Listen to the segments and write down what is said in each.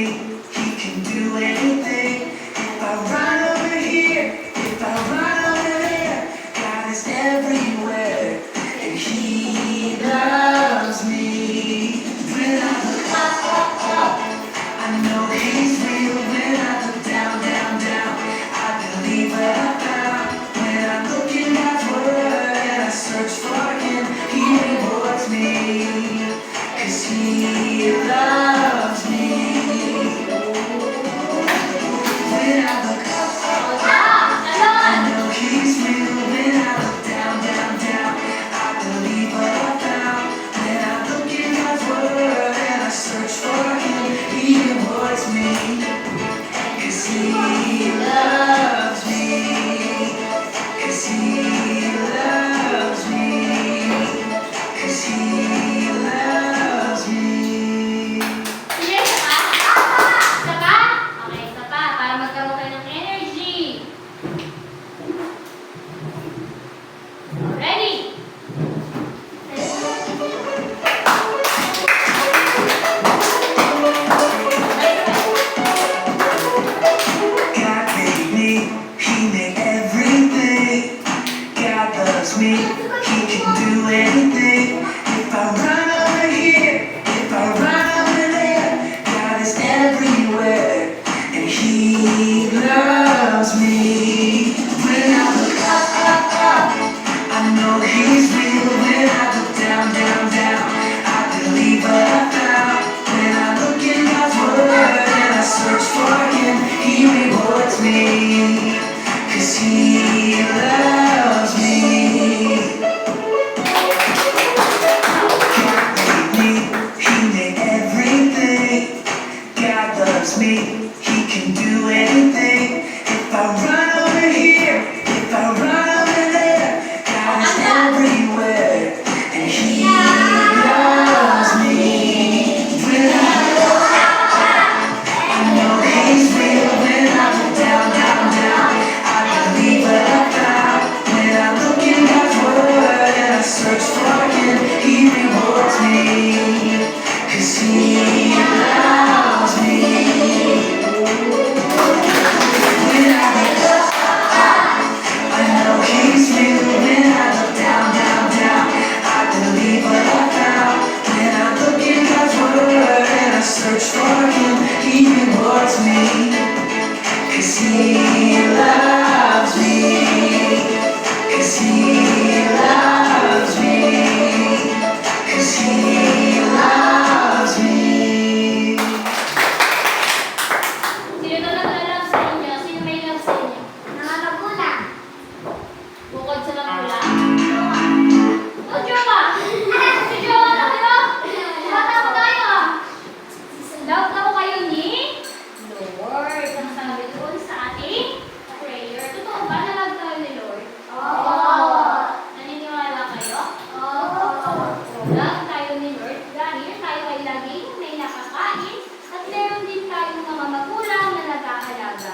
me, he can do anything. If I run over here, if I run over there, God is everywhere, and he loves me. When I look up, I know he's real. When I look down, I believe what I found. When I look in God's word and I search for him, he rewards me, 'cause he loves me. When I look up, I know he's real. When I look down, I believe what I found. When I look in God's word and I search for him, he rewards me, 'cause he loves me, 'cause he loves me, 'cause he loves me. Sige, isa pa? Okay, isa pa. Para magkaroon kayo ng energy. Ready? God made me, he made everything. God loves me, he can do anything. If I run over here, if I run over there, God is everywhere, and he loves me. When I look up, I know he's real. When I look down, I believe what I found. When I look in God's word and I search for him, he rewards me, 'cause he loves me. God made me, he made everything. God loves me, he can do anything. If I run over here, if I run over there, God is everywhere, and he loves me. When I know he's real. When I look down, I believe what I found. When I look in God's word and I search for him, he rewards me, 'cause he loves me. When I look up, I know he's real. When I look down, I believe what I found. When I look in God's word and I search for him, he rewards me, 'cause he loves me, 'cause he loves me, 'cause he loves me. Sino na nag-love sa inyo? Sino may love sa inyo? Mga magulang. Bukod sa magulang? Oh, jowa! Si jowa na kayo? Bata mo tayo ah! Love na ko kayo ni Lord. Ang sabi doon sa ating prayer. Totoo ba na love tayo ni Lord? Naniniwala kayo? Love tayo ni Lord dahil tayo ay laging may nakakain at meron din tayong mga magulang na nag-aalaga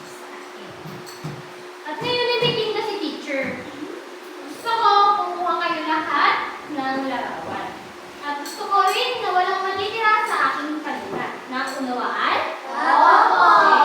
sa atin. At ngayon ay meeting na si teacher. Gusto ko kumuha kayo lahat ng larawan. At gusto ko rin na walang matitira sa aking kalunan. Naunawaan? Okay.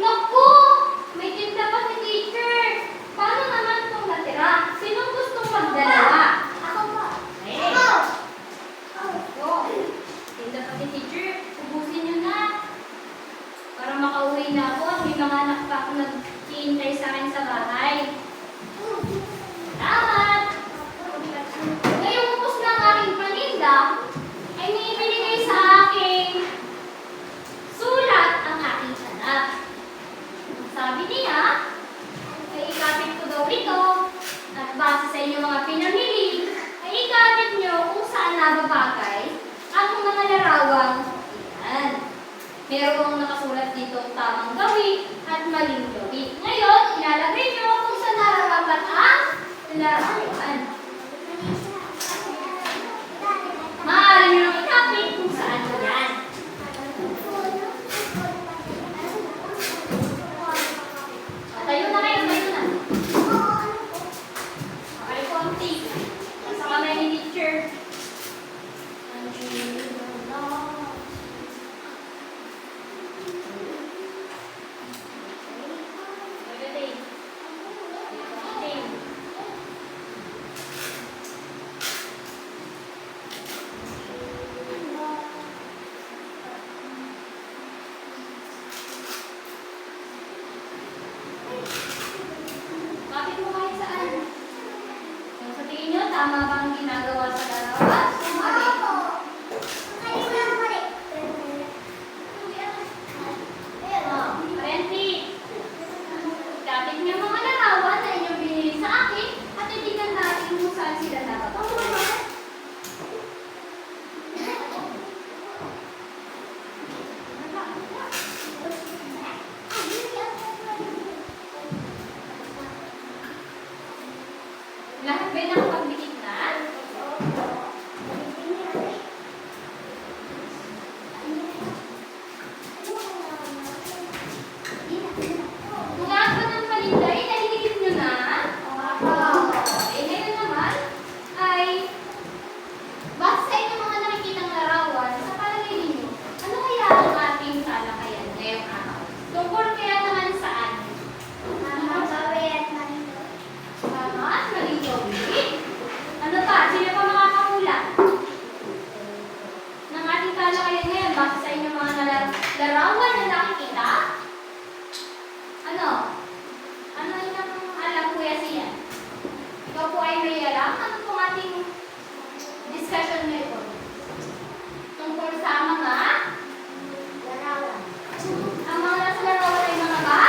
Naku! May tinda pa si teacher! Paano naman itong natira? Sinong gustong magdalawa? Ako po. Eh! Ito. Tinda pa si teacher. Ubusin nyo na. Para makauwi na ako. May mga anak pa ako nag-iintay sa akin sa bahay. Salamat! Ngayong upos na ang aking paninda, ay may ibinigay sa aking sulat ang aking anak. Ang sabi niya, ay ikapit ko daw ito at base sa inyong mga pinamili, ay ikapit nyo kung saan nababagay ang mga larawang yan. Merong nakasulat dito tamang gawin at maling gawin. dapat ang laruan. Maaari nyo nang i-copy kung saan yan. Tayo na kayo, tayo na. Okay, konti. Sa kamay ni teacher. Magaling. Magaling. Kapit mo kahit saan. Kung sa tingin nyo, tama ba ang ginagawa sa larawan? Mali. Parenti. Kapit niyo mga larawan na inyong binili sa akin at titignan natin kung saan sila nakapagawa. Lahat ba nakapagdikit na? Kung lahat ba ng palinday, nahihigit nyo na? Okay, ngayon naman ay base sa inyong mga nakikitang larawan, sa palagay ninyo, ano kaya ang ating talakayan ngayong araw? Tungkol kaya naman saan? Tama, maging gawin. Ano pa? Sino pa makakahula? Ng ating talakayan ngayon, base sa inyong mga larawan na nakikita? Ano? Ano inyong alam, Kuya Sian? Ikaw po ay may alam? Ano pong ating discussion ngayon? Tungkol sa mga? Ang mga nasa larawan ay mga ba?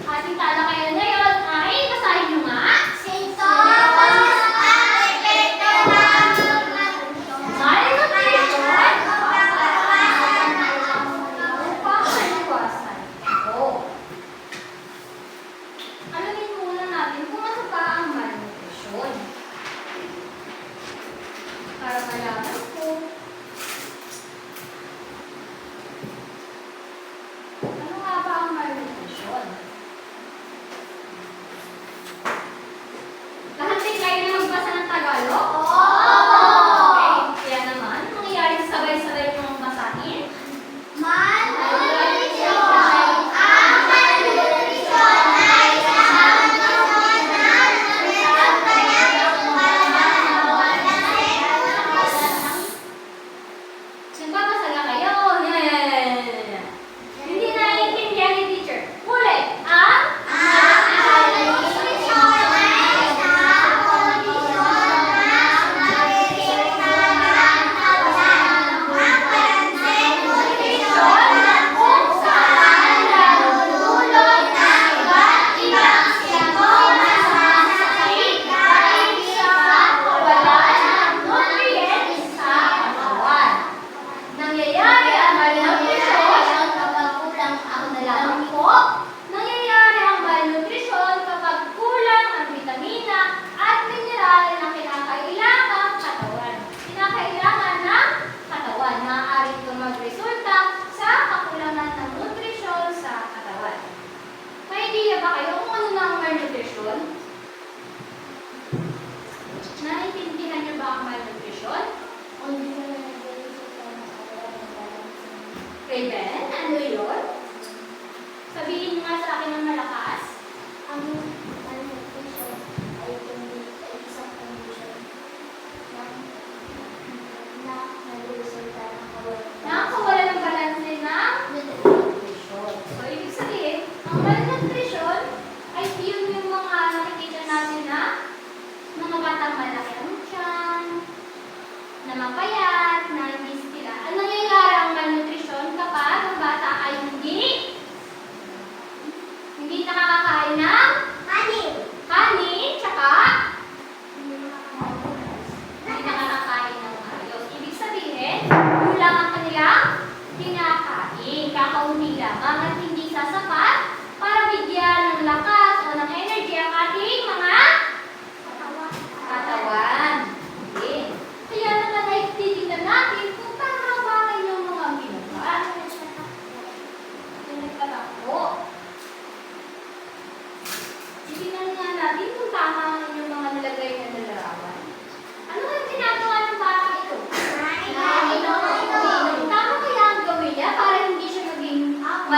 Ating talakayan ngayon ay basahin nyo nga. Pangkaliwasan. Alamin muna natin kung ano ba ang malnutrition. Para malaman kung ano nga ba ang malnutrition. Lahat din kayo na magbasa ng Tagalog? Okay, kaya naman, mangyayari sabay-sabay yung basahin. Nagbabasa na kayo. Hindi naiintindihan ni teacher. Ulit. Nangyayari ang malnutrisyon nangyayari ang malnutrisyon kapag kulang ang vitamina at mineral na kinakailangan ng katawan. Kinakailangan ng katawan. Maaari itong magresulta sa kakulangan ng nutrisyon sa katawan. May idea ba kayo kung ano na ang malnutrisyon? Naiintindihan niyo ba ang malnutrisyon? Kay Ben, ano yun? Sabihin niyo nga sa akin ng malakas. Nakakawala ng balanse ng nutrition. So, ibig sabihin, ang malnutrition ay yun yung mga nakikita natin na mga batang malaki ang tiyan, na mapayat, na hindi sila. Ano nangyayari ang malnutrition kapag ang bata ay hindi nakakakain ng honey, tsaka hindi nakakakain ng ayos. Ibig sabihin, kulang ang kanilang kinakain, kakaunti lamang at hindi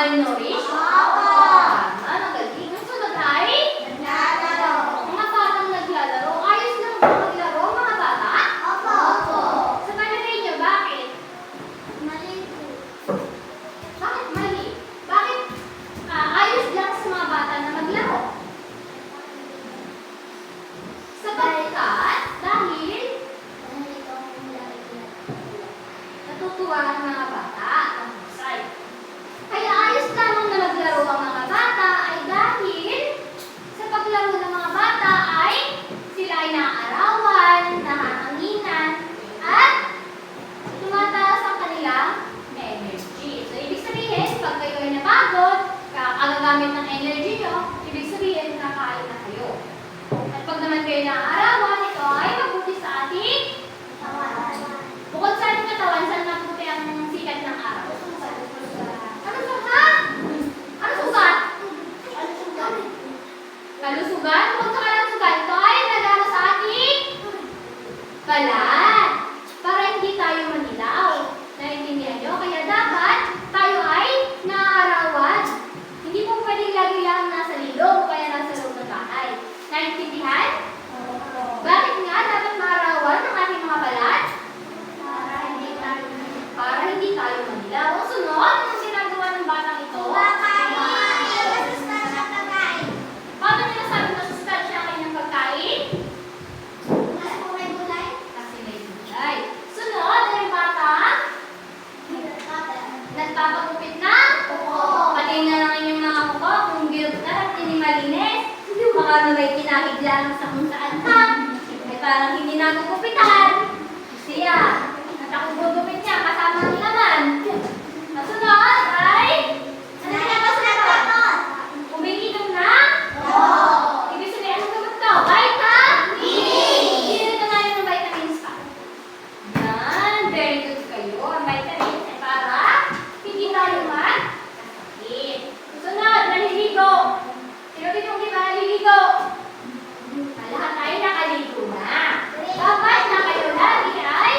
Malnourished? Opo. Tama, magaling. Ang sunod ay? Naglalaro. Mga batang naglalaro. Ayos lang ba maglaro, mga bata? Opo. Sa palagay niyo, bakit? Mali po. Bakit mali? Bakit ayos lang sa mga bata na maglaro? Sapagkat dahil natutuwa ang mga bata ang husay. Kaya ayos lamang na maglaro ang mga bata ay dahil sa paglaro ng mga bata ay sila ay naaarawan, nahahanginan, at tumataas ang kanilang energy. So, ibig sabihin, pag kayo ay napagod, kagagamit ng energy nyo, ibig sabihin, kakain na kayo. At pag naman kayo naaarawan, ito ay mabuti sa ating bukod sa ating katawan, saan mabuti ang sikat ng araw? Ano sugat? Ano sugat? Kalusugan? Bukod sa kalusugan, ito ay nagano sa ating balat. Para hindi tayo manilaw. Naintindihan nyo? Kaya dapat tayo ay naaarawan. Hindi po pwedeng lagi lang nasa lilong o kaya nasa loob ng bahay. Naintindihan? Bakit nga dapat maarawan ang ating mga balat? Para hindi tayo manilaw. Ang sunod, anong ginagawa ng batang ito? Paano niya nasabi na sustansya ang kanyang pagkain? Kasi may gulay. Sunod, ay bata, nagpapagupit na? Pati na lang inyong mga kuko, kung bilog na at hindi malinis. Baka na may kinahig lang sa kung saan ka. Ay parang hindi nagugupitan. Siya, at ako gugupit niya, kasama ang laman. Nasunod ay, umiinom na? Ibig sabihin, anong gamot to? Vitamin! Sino tayo ng vitamins pa? Yan, very good kayo. Ang vitamins ay para hindi tayo magkasakit. Sunod, naliligo. Sino dito hindi ba naliligo? Lahat tayo nakaligo na. Dapat na kayo lagi ay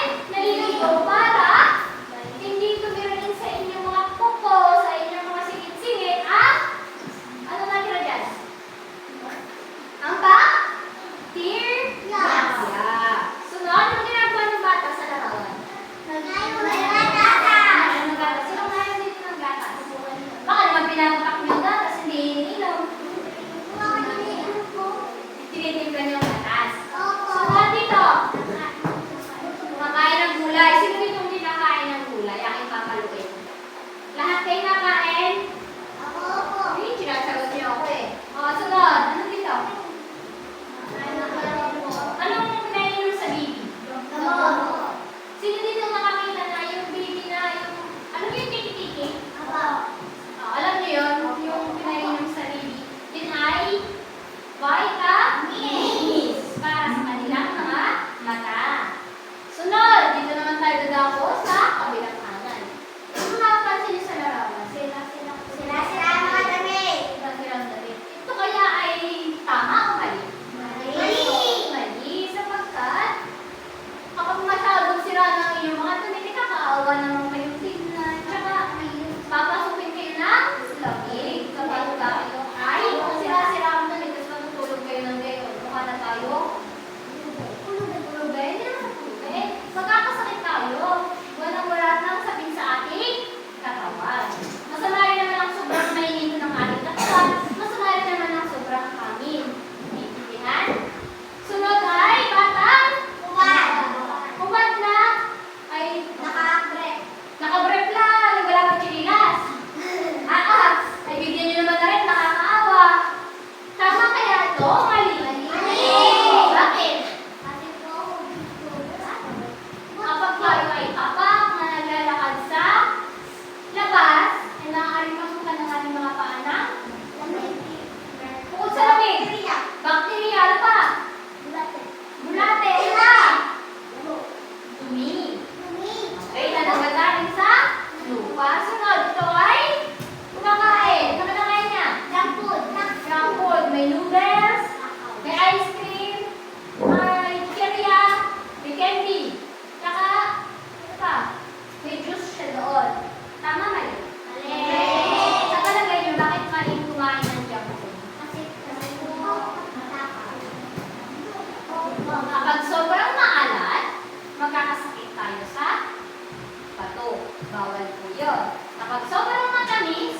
Bawal po yun. Kapag sobrang matamis,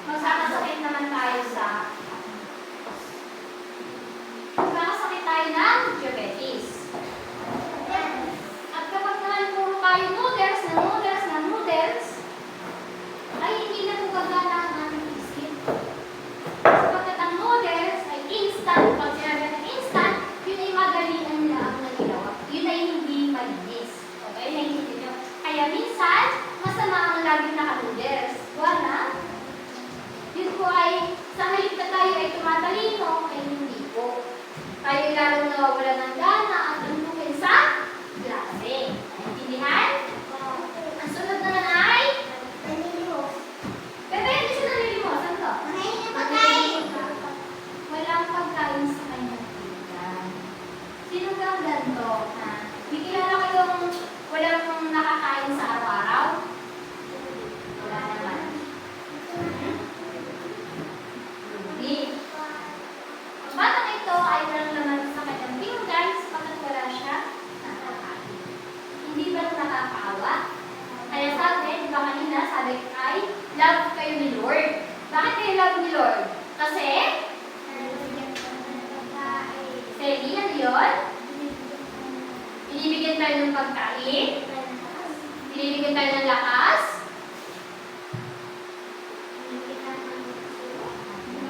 magsakasakit naman tayo magsakasakit tayo ng diabetes. At kapag naman puro tayo noodles, ay hindi na po gagana ang ating isip. Sapagkat ang noodles ay instant. Pag sinabi ng instant, yun ay madalian lang na ginawa. Yun ay hindi malinis. Okay? Naintindihan nyo? Kaya minsan, masama ang laging naka-noodles. Wala. Yun po ay, sa halip na tayo ay tumatalino, ay hindi po. Tayo ay lalong nawawala ng gana at nandukin sa klase. Naintindihan? Ang sunod naman ay, Bebe, hindi siya nalilimos. Ano to? Walang pagkain sa kanyang pinggan. Sino kang ganito? Ha? May kilala kayong walang nakakain sa araw-araw? Wala naman. Hindi. Ang batang ito ay walang laman sa kanyang pinggan sapagkat wala siya nakakain. Hindi ba nakakaawa? Kaya sabi, di ba kanina, sabi ay, love kayo ni Lord. Bakit kayo love ni Lord? Kasi, Selly, ano yun? Binibigyan tayo ng pagkain, binibigyan tayo ng lakas,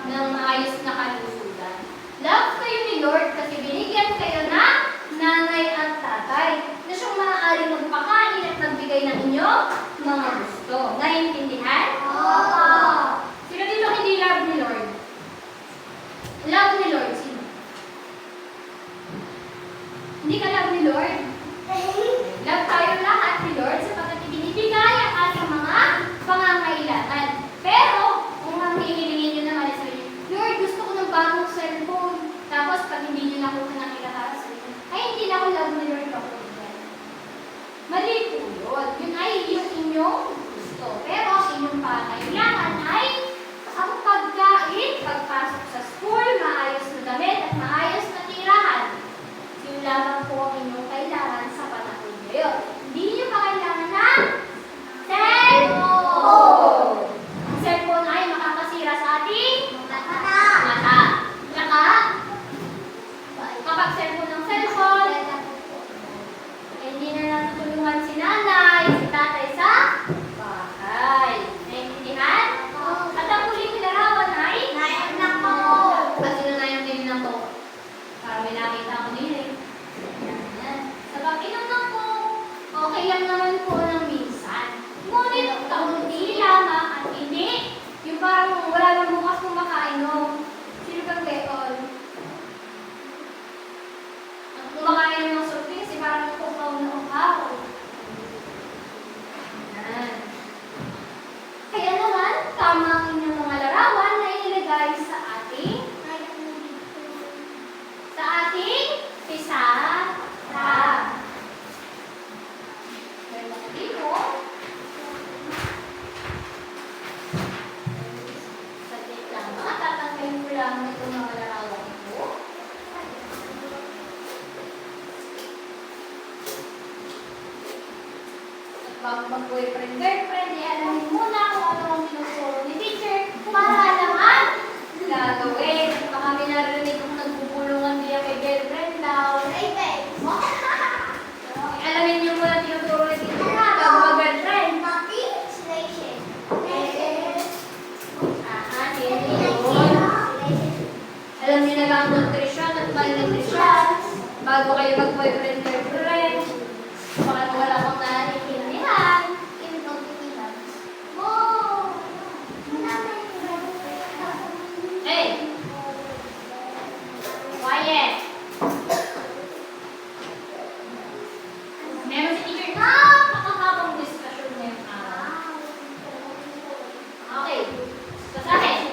ng maayos na kalusugan. Love kayo ni Lord kasi binigyan kayo ng nanay at tatay na siyang maaaring magpakain at magbigay ng inyong mga gusto. Naiintindihan? Oo! Sino dito hindi love ni Lord? Love ni Lord, sino? Hindi ka love ni Lord? Love tayo lahat ni Lord sapagkat ibinibigay ang ating mga pangangailangan. Pero, kung ang hihilingin nyo naman ay sabihin, Lord, gusto ko ng bagong cellphone. Tapos, pag hindi nyo nakuha ng ilahara sa inyo, ay hindi na ako love ni Lord ako. Mali po yun. Yun ay yung inyong gusto. Pero ang inyong pangangailangan ay ang pagkain, pagpasok sa school, maayos na damit at maayos na tirahan. Yun lamang po ang inyong kailangan sa panahon ngayon. Hindi nyo pa kailangan ng cellphone. Ang cellphone ay makakasira sa ating mata. Tsaka, kapag cellphone ng cellphone, hindi na natutulungan si nanay, si tatay sa bahay. Naintindihan? At ang huling larawan ay at sino na yung tinilang to? Para may nakita ko din eh. Yan. Sa pag-inom ng po, okay lang naman po ng minsan. Ngunit kaunti lamang at hindi. Yung parang wala nang bukas kung makainom. Sino kang bekon? Ang kumakain ng soft drinks, parang upaw na upaw. Yan. Kaya naman, tama ang inyong mga larawan na inilagay sa ating pizarra. Pero hindi mo, saglit lang ba? Tatanggalin ko lang itong mga larawan ito. At bago mag-boyfriend, girlfriend, alamin muna kung ano ang tinuturo ni teacher para alaman gagawin. Baka may narinig kung nagbubulungan niya kay girlfriend daw. Alamin niyo muna tinuturo ni teacher bago mag-girlfriend. Alam niyo na ba ang nutrition at malnutrition bago kayo mag-boyfriend, girlfriend? Baka wala kang naiintindihan. Hey! Quiet! Meron si teacher na pakakabang discussion ngayong araw. Okay. Basahin.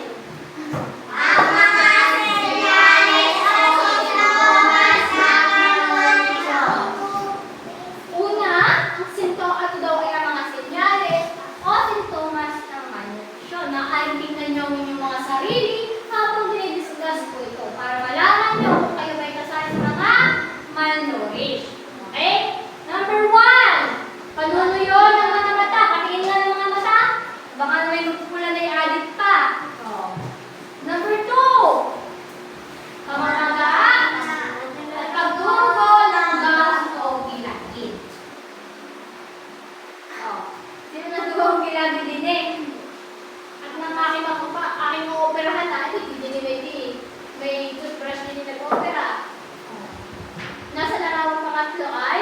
ang ginagdidinig. At nang aking operahan na, hindi din may toothbrush din nag-opera. Nasa larawang pangatlo ay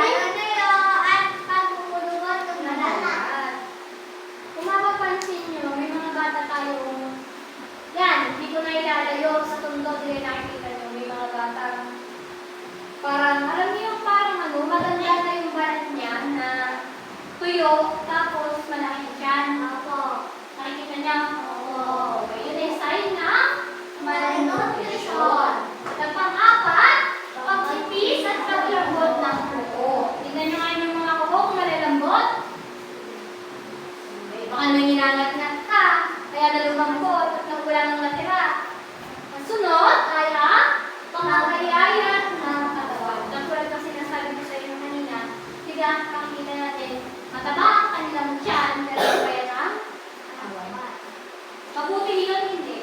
at pagpupuluan ng nalalat. Kung mapapansin nyo, may mga bata tayong yan, hindi ko na ilalayo sa tundo, hindi nakikita nyo, may mga bata parang, alam niyo yung parang maganda na yung balat niya na tuyo, tapos malaki siya. Opo. Nakikita niya? Oo. Okay, yun ay sign na Malnutrition. At pang-apat, pag-ipis at paglambot ng kuko. Tignan nyo nga yung mga kuko kung malalambot. Baka nanginangat-ngat ka, kaya nalumambot at nawala ng natira. Ang sunod ay ang pangangayayat ng katawan. Katulad ng sinasabi ko sa inyo kanina, tiga, pakikita natin, mataba ang kanilang tiyan, pero kaya ng katawan. Mabuti yun, hindi.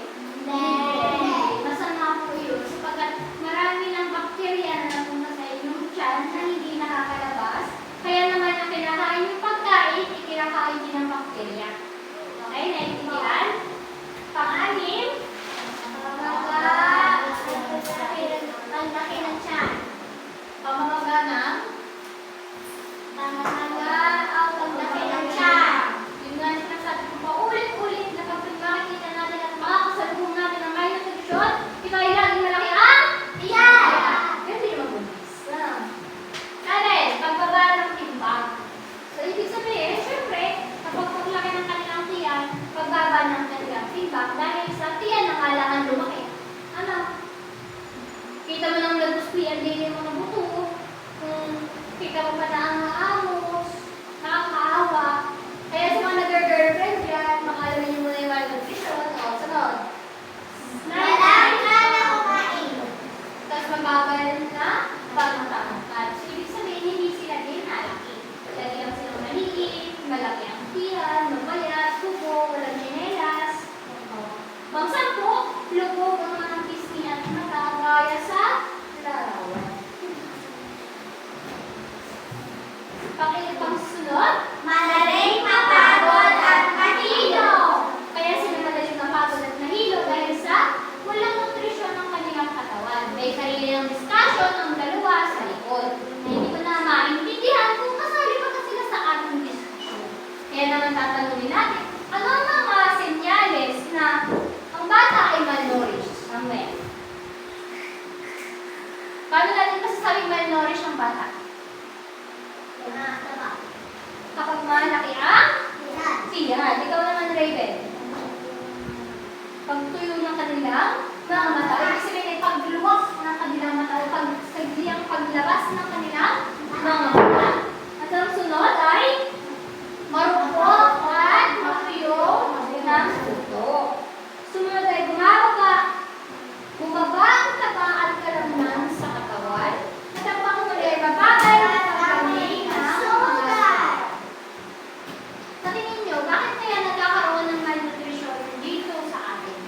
Masama po yun, sapagkat marami ng bakterya na napunta sa inyong tiyan na hindi nakakalabas. Kaya naman ang kinakain yung pagkain, ikinakain din ng bakterya. Okay, naiintindihan? Pang-anim, Ang laki ng tiyan. pamamaganang, Ang laki ng tiyan. yun nga sinasabi ko paulit-ulit na pag makikita natin at makakasalubong natin ang may nutrisyon, ito ay laging malaki ang Tiyan. Pero hindi naman buntis. Karen, pagbaba ng timbang. So, ibig sabihin, syempre, kapag paglaki ng kanilang tiyan, pagbaba ng kanilang timbang, dahil sa tiyan ang kailangan lumaki. Ano? Kita mo nang nagpuspian din yung mga buto. Kita mo pa na ang amos, nakakaawa. Kaya sa mga nag-girlfriend dyan, makalaman nyo muna yung malnutrition. O, sunod. Marami na kumain. Tapos magbabal na pagtangkad. So, ibig sabihin, hindi sila din nalaki. Lagi lang silang maliit, malaki ang tiyan, mabayat, kubo, walang tsinelas. Pang-sampo, lubog ang mga pisngi at mata gaya sa larawan. Pang-sunod, Madaling mapagod at mahilo. kaya sila madaling mapagod at nahilo dahil sa walang nutrisyon ng kanilang katawan. May sarili ng discussion ang dalawa sa likod. Na hindi ko na maintindihan kung kasali pa sila sa ating discussion. Kaya naman tatanungin natin, ano ang mga senyales na ang bata ay malnourished? Mamaya. Paano natin masasabing malnourished ang bata? Kapag malaki ang tiyan. Ikaw naman, Raven. Pagtuyo ng kanilang mga mata. Ibig sabihin ay pagluwak ng kanilang mata o paglabas ng kanilang mga mata. At ang sunod ay marupok at matuyo ng puto. Sumunod ay bumaba ang taba at kalamnan sa katawan. At ang panghuli ay mababay na pagkaling ng sugat. Sa tingin nyo, bakit kaya nagkakaroon ng malnutrition dito sa atin?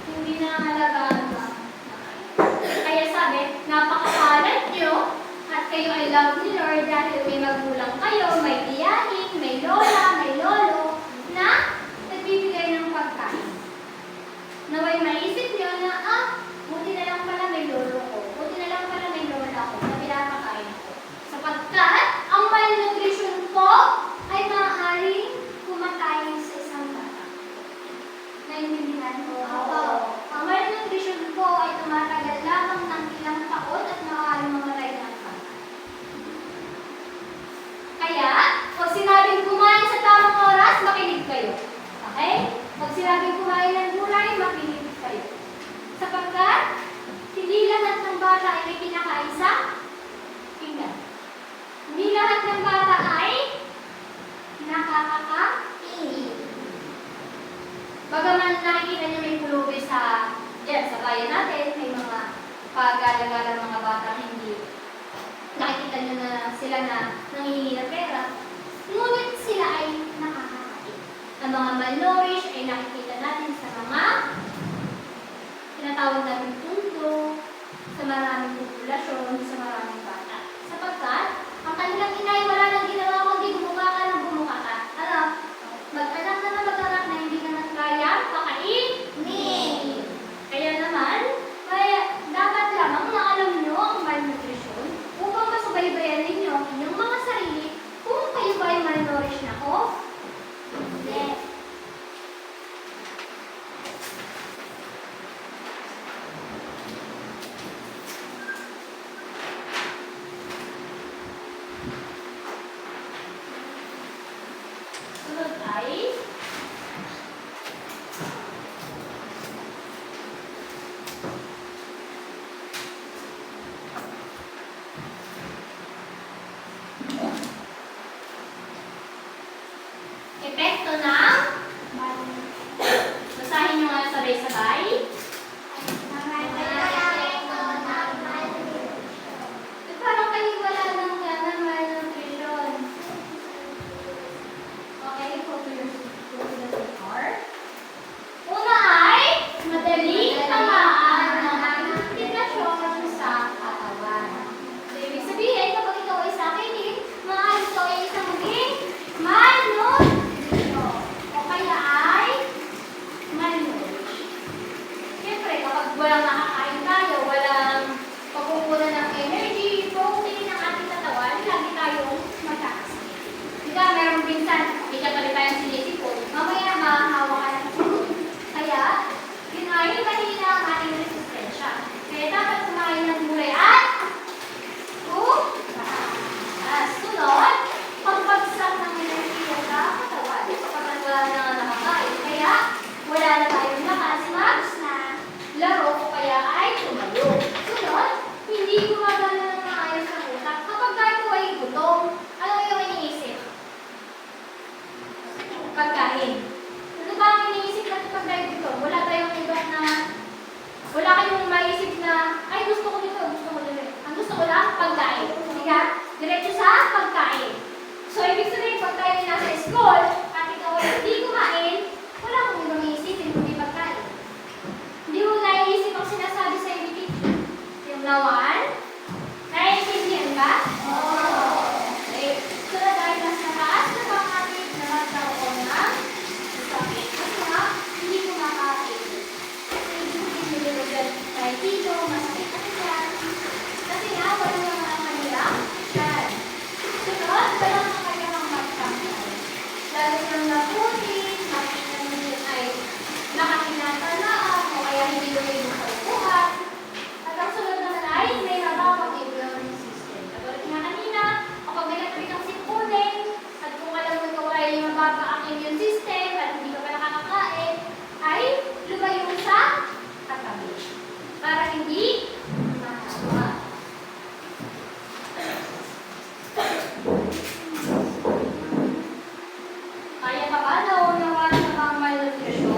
Hindi na halagaan ba? Kaya sabi, napakahalad nyo at kayo ay love ni Lord dahil may magulang kayo, may tiyahin, may lola, may lolo na nagbibigay ng pagkain. Naway maisip nyo na, buti na lang pala may lolo ko, buti na lang pala may lola ko na pinapakain ko. Sapagkat ang malnutrition po ay maaaring kumatay sa isang bata. Naintindihan mo? Ang malnutrition po ay tumatagal lamang ng ilang taon at maaaring mamatay ng bata. Kaya, pag sinabing kumain sa tamang oras, makinig kayo. Okay? Pag sinabing kumain ng gulay, makinig kayo. Sapagkat, hindi lahat ng bata ay may kinakain sa pinggan. Hindi lahat ng bata ay nakakakain. Bagaman nakikita niyo may pulubi sa bayan natin, may mga pag-alagalang mga bata hindi nakikita niyo na sila na nangihingi ng pera, ngunit sila ay nakakakain. Ang mga malnourished ay nakikita natin sa mga tinatawag natin tundo, sa maraming populasyon, sa maraming bata. Sunod ay epekto ng basahin nyo nga sabay-sabay. Parang kayo wala ng malnutrition. Okay, go to the paper. Una ay madaling tamaan ng implikasyon sa katawan. So, ibig sabihin, kapag ikaw ay sakit, maaaring ito ay isang maging malnutrition. O kaya ay malnourished. Siyempre, kapag walang nakakain tayo, walang pagkukunan ng energy, protein ng ating katawan, lagi tayong magkakasakit. Diba, meron minsan, hindi ka pala tayong sinisipon, mamaya mahahawa ka na sa sumunod. Kaya, yun ay mahina ang ating resistensya. Kaya dapat kumain ng gulay at sunod, pagbagsak ng enerhiya sa katawan. Kapag wala na nakakain, kaya wala na tayong lakas laro o kaya ay tumayo. Sunod, hindi gumagana ng maayos ang utak. Kapag tayo ay gutom, ano yung iniisip? Pagkain. Ano ba ang iniisip natin pag tayo gutom? Wala tayong ibang na, wala kayong maisip na, ay gusto ko dito, gusto ko dito. Ang gusto ko lang, pagkain. Diba? Diretso sa pagkain. So, ibig sabihin, pag tayo nasa school, at ikaw ay hindi kumain, wala kong ibang iisipin kung may pagkain. Hindi mo naiisip ang sinasabi sa iyo, teacher. Yung nawan? Naiintindihan ka? Oo. Okay. So, dahil mas nataas na bang ating nagkaroon ng sakit? Kasi nga, hindi ko makain. Kasi hindi ko nilagyan tayo dito, masakit kasi yan. Kasi nga, walang naman ang kanilang yan. Sunod, walang ang kanilang magkamay. Lalo yung napunin, makikita mo yun ay nakakinatalaan o kaya hindi lumibig sa upuan. At ang sunod naman ay may nabawang immune system. Katulad nga kanina, kapag may katabi kang sipunin, at kung alam mo ikaw ay mababa ang immune system at hindi ka pa nakakakain, ay lumayo sa katabi. Para hindi mahawa. Kaya ka ba na unawaran sa mga malnutrition?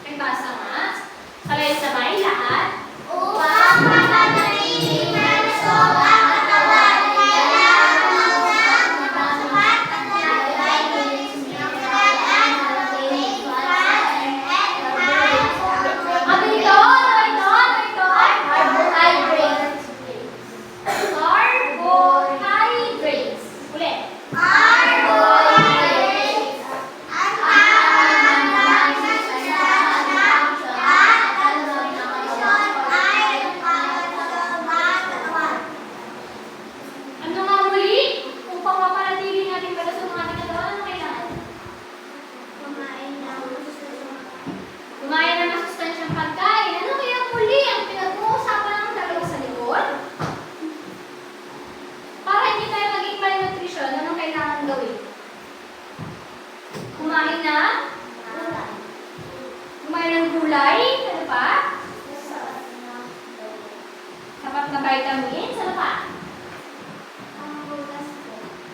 Nagbasa nga. Sabay-sabay lahat. Upang mapanatili na lusog ang katawan, kailangan ng sapat na vitamins, mineral, and Ano ito? Carbohydrates. Carbohydrates. Ulit. carbohydrates. Ang pangangailangan sa at nutrisyon ay pangangailangan sa katawan. Ano nga muli? Kung pamapanatili natin pala sa mga ating katawan, ano kailangan? Kumain ng masustansyang pagkain. Ano kaya muli ang pinag-uusapan ng dalawa sa likod? Para hindi tayo maging malnutrition, anong kailangan gawin? Kumain ng gulay. Ano pa? Sapat na vitamins. Ano pa?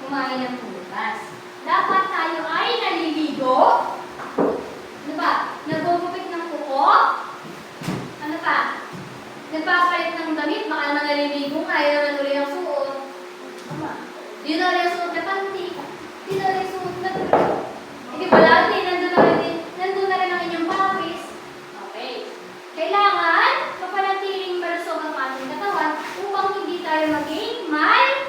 Kumain ng butas. Dapat tayo ay naliligo. Ano ba? Nagugupit ng kuko. Ano pa? Nagpapalit ng damit. Baka naman naliligo nga. Ayaw naman ulit ang suot. Di na rin ang suot na panty. Di na rin suot na tulog. Hindi pala. Nandun na rin ang inyong pawis. Okay. Kailangan mapanatiling malusog ang ating katawan upang hindi tayo maging malnourished.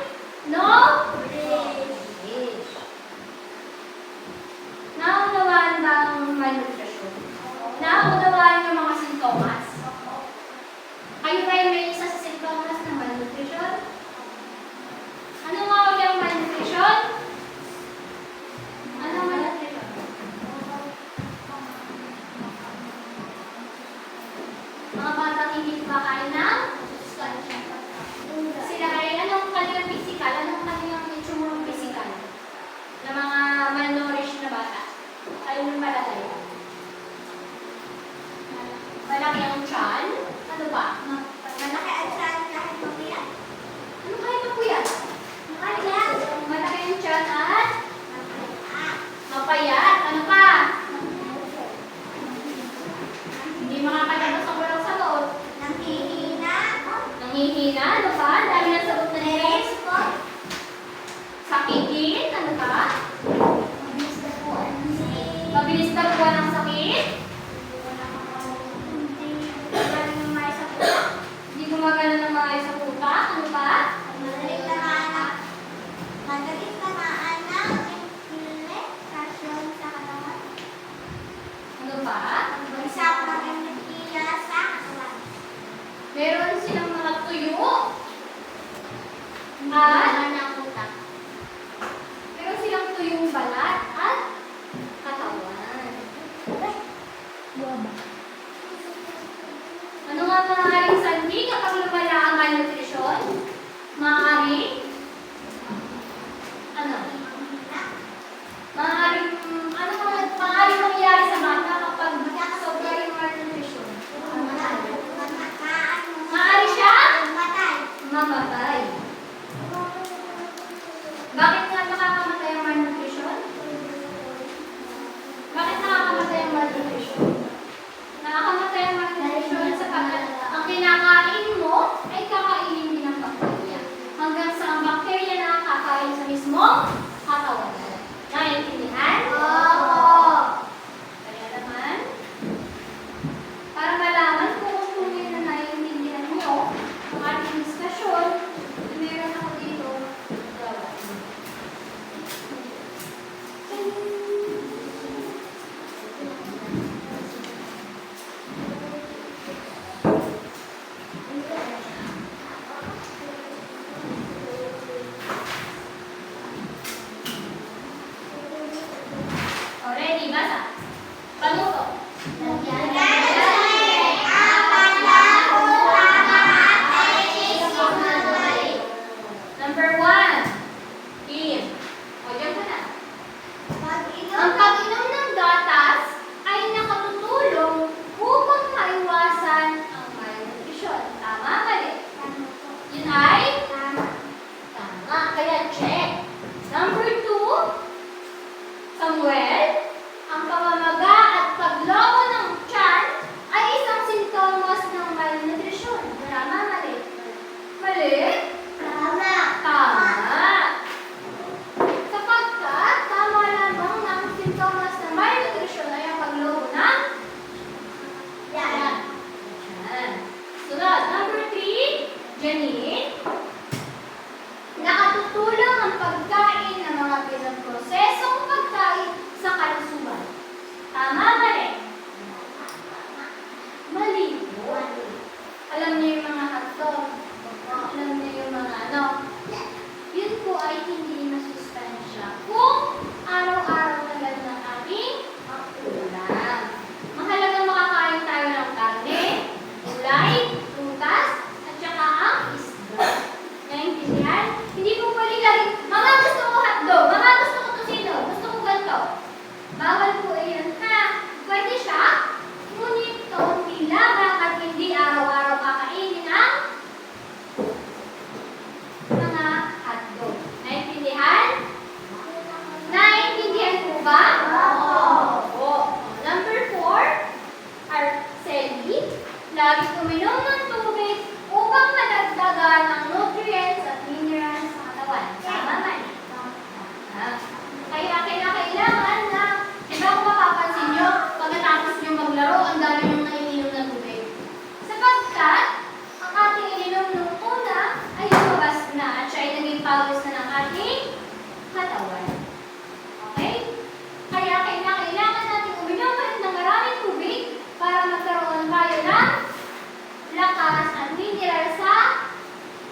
yung balat at katawan. Ano nga maaaring sanhi kapag lumala ang malnutrisyon? Maaaring maaaring mangyari sa bata kapag sobra yung malnutrition? Maaari siya mamatay. Bakit nga nakakamatay ang malnutrition? Bakit nakakamatay ang malnutrition? Nakakamatay ang malnutrition sapagkat ang kinakain mo ay kakainin din ng bakterya. Hanggang sa ang bakterya na kakain sa mismong katawan. Naiintindihan? Kaya naman, para malaman kung tunay na naiintindihan mo ang ating diskusyon, meron ako dito gawain. Ready, basa. Panuto. Number 1. Kim. O, dyan ka na. Ang pag-inom ng gatas ay nakatutulong upang maiwasan ang malnutrisyon. Tama, mali? Yun ay? Tama. Kaya check. Number 2. Samuel, ang pamamaga at paglobo ng tiyan ay isang sintomas ng malnutrisyon. Tama, mali? Mali? Tama. Sapagkat tama lamang ng sintomas ng malnutrisyon ay ang paglobo ng tiyan. Sunod, number 3, Janine. Nakatutulong ang pagkain ng mga pinagprosesong pagkain sa kalusugan. Tama ba rin? Mali. Alam niyo yung mga hotdog. Alam niyo yung mga ano. Yun po ay hindi masustansya kung araw-araw tagal ng ating ulam. Mahalagang makakain tayo ng karne, gulay, prutas, at saka ang isda. Naintindihan? Hindi po pwede ka rin, mga gusto ko hotdog, mga gusto ko tosino, gusto ko ganito. Bawal po iyon, ha? Pwede siya, ngunit kaunti lamang at hindi araw-araw kakainin ang mga hotdog. Naintindihan? Naintindihan po ba? Oo. Number 4, Arceli. Lagi uminom ng tubig upang madagdagan ang nutrients at minerals sa katawan. Tama man? Kaya kailangan na, di ba kung mapapansin nyo, pagkatapos nyo maglaro, ang dami nyong naiinom na tubig. Sapagkat, ang ating ininom nung una ay lumabas na at siya ay naging pawis na ng ating katawan. Okay? Kaya kailangan natin uminom ulit ng maraming tubig para magkaroon tayo ng lakas at mineral sa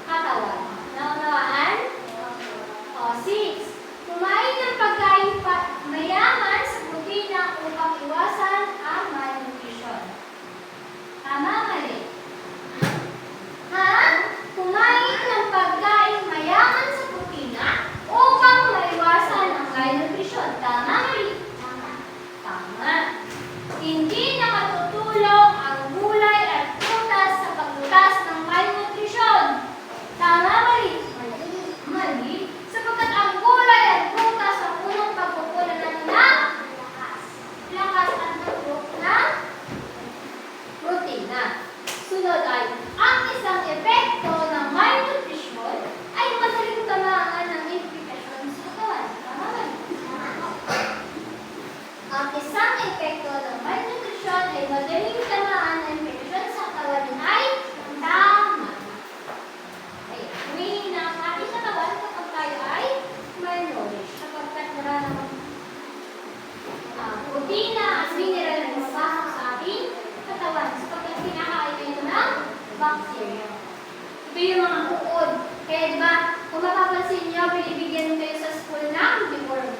katawan. Naunawaan? O, 6. Kumain ng pagkain mayaman sa protina upang iwasan ang malnutrisyon. Tama, mali? Ha? Kumain ng pagkain mayaman sa protina upang maiwasan ang malnutrisyon. Tama, mali? Tama. Hindi nakatutulong ang gulay at prutas sa paglutas ng malnutrisyon. Tama, mali? Mali. Sapagkat ang gulay at prutas ang unang pagkukunan natin ng lakas at nagrok ng protina. Sunod ay, ang isang epekto ng malnutrisyon ay madaling tamaan ng implikasyon sa katawan. Tama, mali? Ang isang epekto ng malnutrisyon ay madaling tamaan ng implikasyon sa katawan ay tama. Ay, humihina ang ating katawan kapag tayo ay malnourished. Sapagkat wala namang protina at mineral na nasasok sa ating katawan. Sapagkat kinakain ito ng bacteria. Ito yung mga uod. Kaya diba, kung mapapansin nyo, binibigyan kayo sa school ng deworm.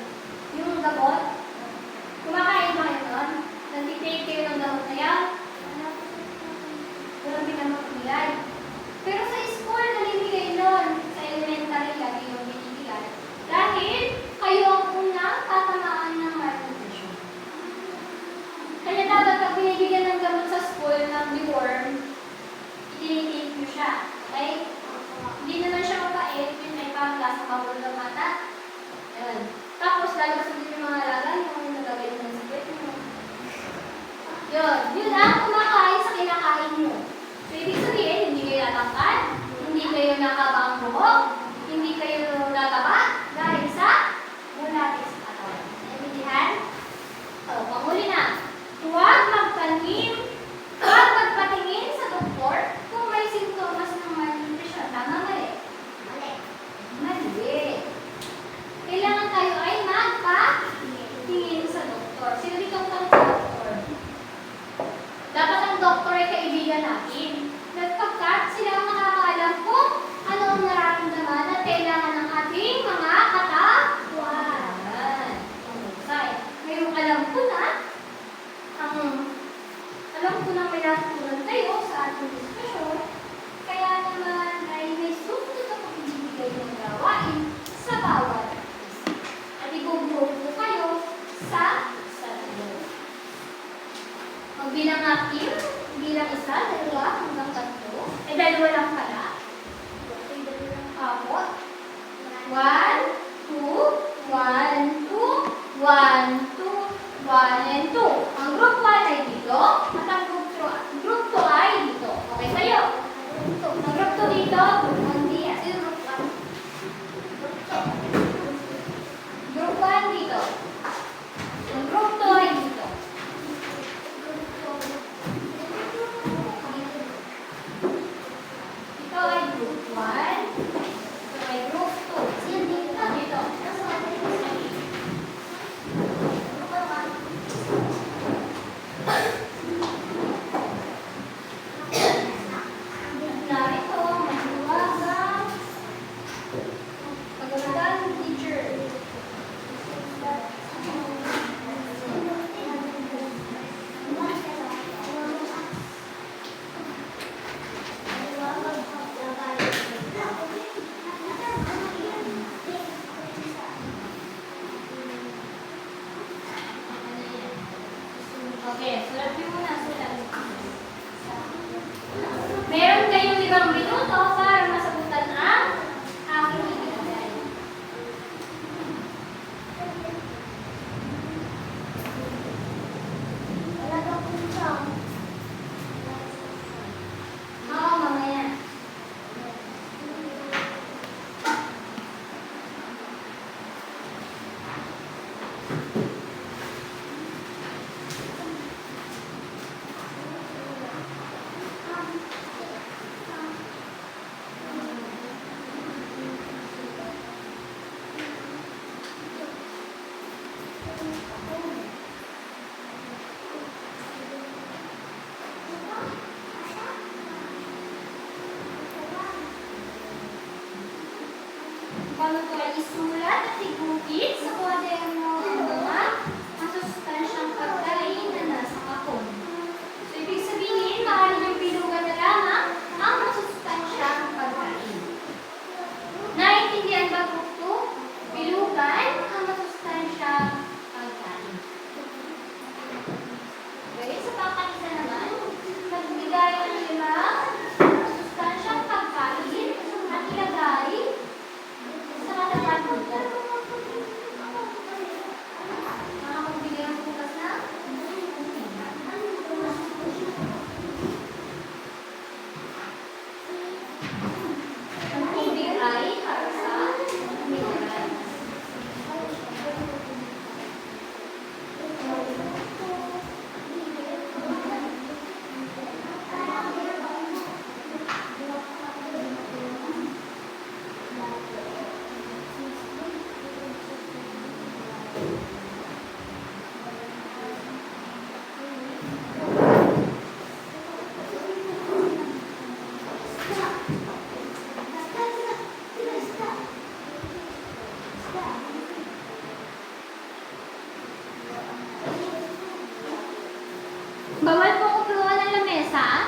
lalo gusto din yung mga alaga nyo, yung nagagay ng sikret nyo. Yun ang kumakain sa kinakain nyo. So, ibig sabihin, hindi kayo natangkad, hindi kayo nakabang buhok, hindi kayo nataba, dahil sa bulate sa katawan. Naintindihan? O, panghuli na. Huwag magpatingin sa doktor kung may sintomas ng malnutrition. Tama ba eh? Mali. Kailangan tayo ay magpatingin sa doktor. Sino dito ang tanong sa doktor? Dapat ang doktor ay kaibigan natin. Nagpagkat sila ang nakakaalam kung ano ang nararamdaman at kailangan ng ating mga katawan. Ngayong alam ko na may natutunan tayo sa ating diskusyon, kaya naman ay may susunod na pagbibigay ng gawain sa bawat isa. At i-group ko kayo sa sarili. Magbilang akin, bilang isa, dalawa, hanggang tatlo. Dalawa lang pala. Apo. 1, 2, 1, 2, 1, 2, 1, and 2. Ang group 1 ay dito, at ang group 2 ay dito. Okay sa'yo? Ang group 2 dito, group 1 dito. Group 1 dito. Ang group 2 ay dito. Ito ay group 1. Ito ay group 2. Dito. Narito, magluwagang magandang teacher. Okay, sulat mo muna, sulat. Meron kayong 5 minuto para masagutan ang aking ibigay. Oo, mamaya. Paano ko ay isulat at igupit sa kwaderno ang mga masustansyang pagkain na nasa kapon. So, ibig sabihin, maaari niyong bilugan na lamang ang masustansyang pagkain. Naintindihan ba po ito? Bilugan ang masustansyang pagkain. Okay, sa pangkalisa naman, magbigay ng 5 masustansyang pagkain at ilagay sa katapat mo. Nakakapagbigay ng bukas na? Ang tubig ay para sa mineral. Bawal po kumuha ng lamesa.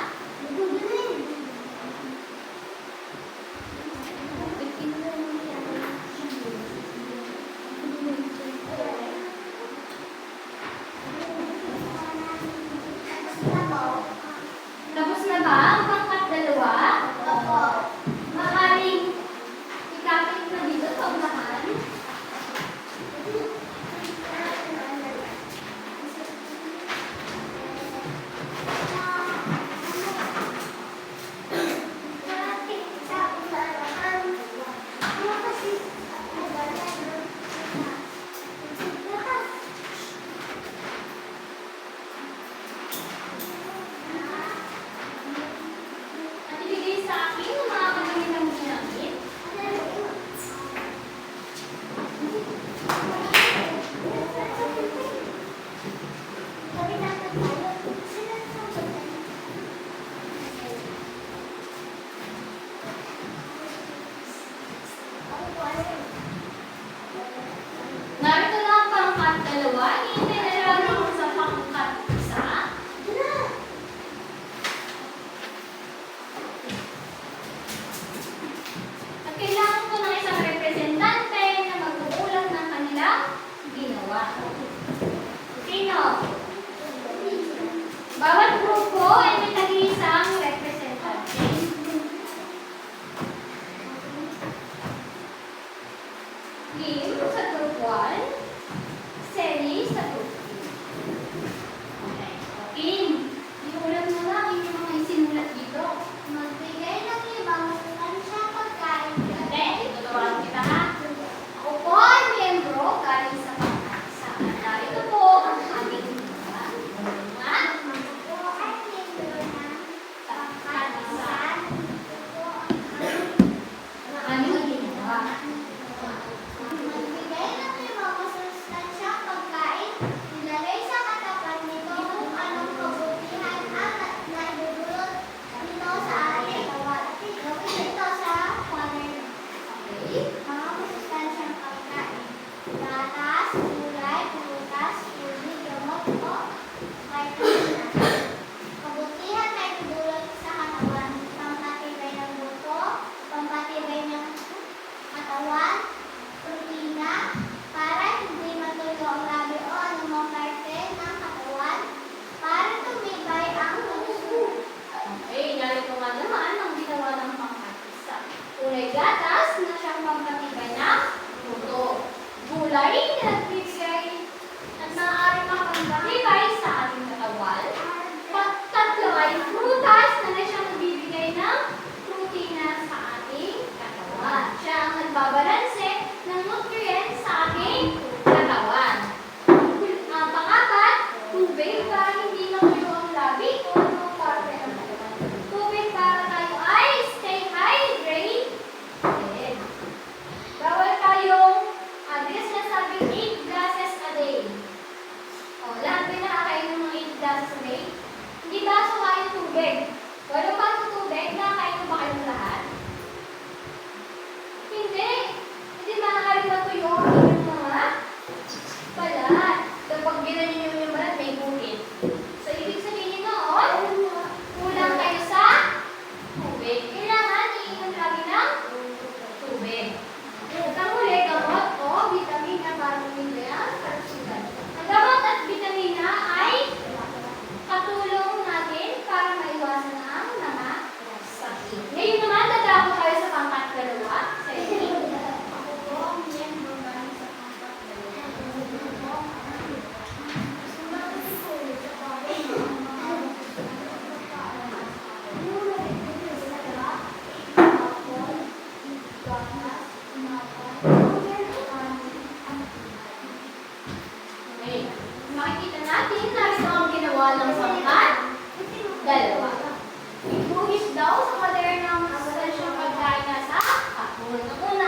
Ilagay sa katapat nito kung anong kabutihan ang naidudulot nito sa ating katawan. Gawin ito sa kwaderno. Okay. Mga masustansyang pagkain. Gatas, gulay, prutas, tubig, gamot o vitamin. Kabutihan na idudulot sa katawan. Pampatibay ng buto, pampatibay ng katawan, protina, para hindi matuyo ang labi o anumang parte ng katawan, para tumibay ang puso. Okay, narito nga naman ang ginawa ng pangkatisa. Kulay gatas na siyang pampatibay ng buto. Gulay na nagbibigay at maaaring makapampatibay sa ating katawan. Tatlo ay prutas na siyang nagbibigay ng protina sa ating katawan. Siya ang nagbabalanse ng nutrients sa ating katawan. Ang pangapat, tubig para hindi matuyo ang labi o anong parte ng katawan. Tubig para tayo ay stay hydrated. Bawal tayong, di na sinasabing 8 glasses a day. O, lahat ba nakakain ng mga 8 glasses a day? Hindi ba sukain tubig? Wala ba ito tubig? Nakakain mo ba kayong lahat? Hindi. Hindi maaaring matuyo ang inyong mga balat. Kapag ginanin nyo yung balat, may guhit. So, ibig sabihin noon, kulang kayo sa tubig. Kailangan iinom lagi ng tubig. Ang huli, gamot o vitamina para humindi ang kalusugan. Ang gamot at vitamina ay katulong natin para maiwasan ang mga sakit. Ngayon naman, dadako tayo sa pangkat-dalawa. Sa inyo. Ako po ang miyembro galing sa pangkat-dalawa. Sumagot ko sa pagkain ng mga pagkain. Ngunit ito sila, apple, gatas, tinapay, ang Okay. Makikita natin narito ang ginawa ng pangkat-dalawa. Ibuhis daw sa modernong masustansyang pagkain na sa hapon. Ang una